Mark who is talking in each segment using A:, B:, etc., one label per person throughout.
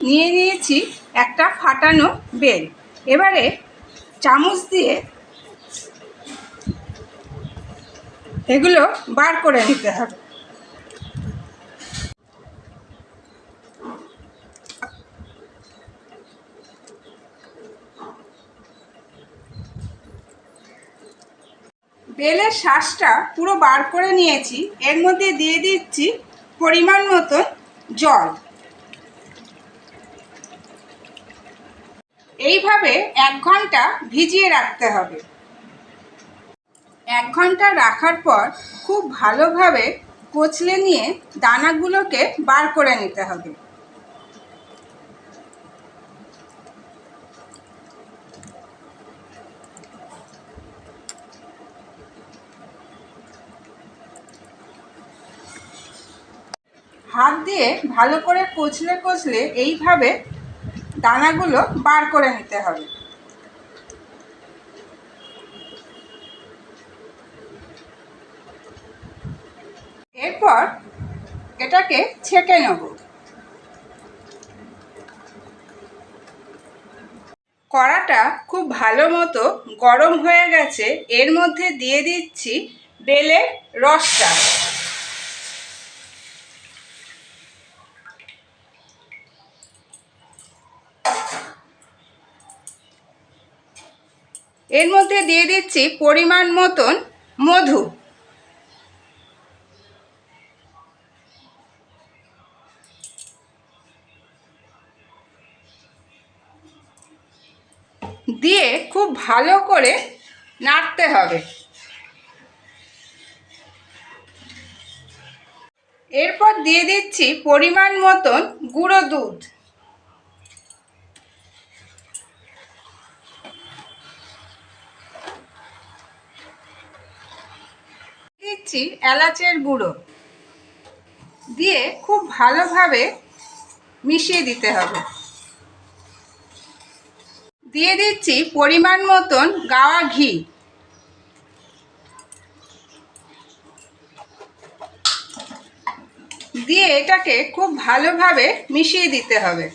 A: নিয়ে নিয়েছি একটা ফাটানো বেল। এবারে চামচ দিয়ে এগুলো বার করে নিতে হবে। বেলের শাঁসটা পুরো বার করে নিয়েছি। এর মধ্যে দিয়ে দিচ্ছি পরিমাণ মতন জল। এইভাবে 1 ঘন্টা ভিজিয়ে রাখতে হবে। 1 ঘন্টা রাখার পর খুব ভালোভাবে কচলে নিয়ে দানাগুলোকে বার করে নিতে হবে। হাত দিয়ে ভালো করে কচলে কচলে এইভাবে দানাগুলো বার করে নিতে হবে। এরপর এটাকে ছেঁকে নেব। কড়াটা খুব ভালো মতো গরম হয়ে গেছে। এর মধ্যে দিয়ে দিচ্ছি বেলের রসটা। এর মধ্যে দিয়ে দিচ্ছি পরিমাণ মতন মধু। দিয়ে খুব ভালো করে নাড়তে হবে। এরপর দিয়ে দিচ্ছি পরিমাণ মতন গুঁড়ো দুধ। দিচ্ছি এলাচের গুঁড়ো। দিয়ে খুব ভালোভাবে মিশিয়ে দিতে হবে। দিয়ে দিচ্ছি পরিমাণ মতন গাওয়া ঘি। দিয়ে এটাকে খুব ভালোভাবে মিশিয়ে দিতে হবে।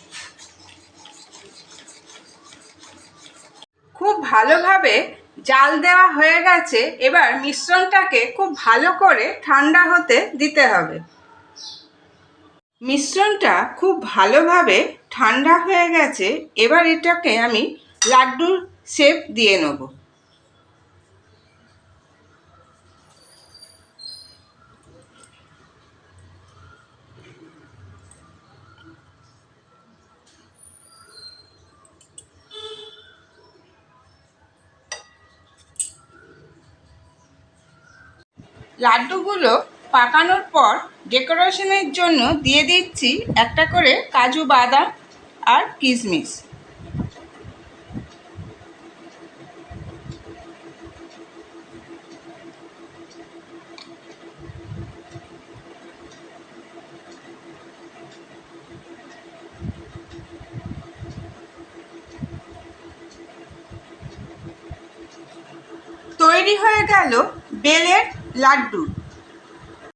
A: খুব ভালোভাবে জাল দেওয়া হয়ে গেছে। এবার মিশ্রণটাকে খুব ভালো করে ঠান্ডা হতে দিতে হবে। মিশ্রণটা খুব ভালোভাবে ঠান্ডা হয়ে গেছে। এবার এটাকে আমি লাড্ডুর শেপ দিয়ে নেব। লাড্ডুগুলো পাকানোর পর ডেকোরেশনের জন্য দিয়ে দিচ্ছি একটা করে কাজু বাদাম আর কিশমিশ। তৈরি হয়ে গেল বেলের লাড্ডু।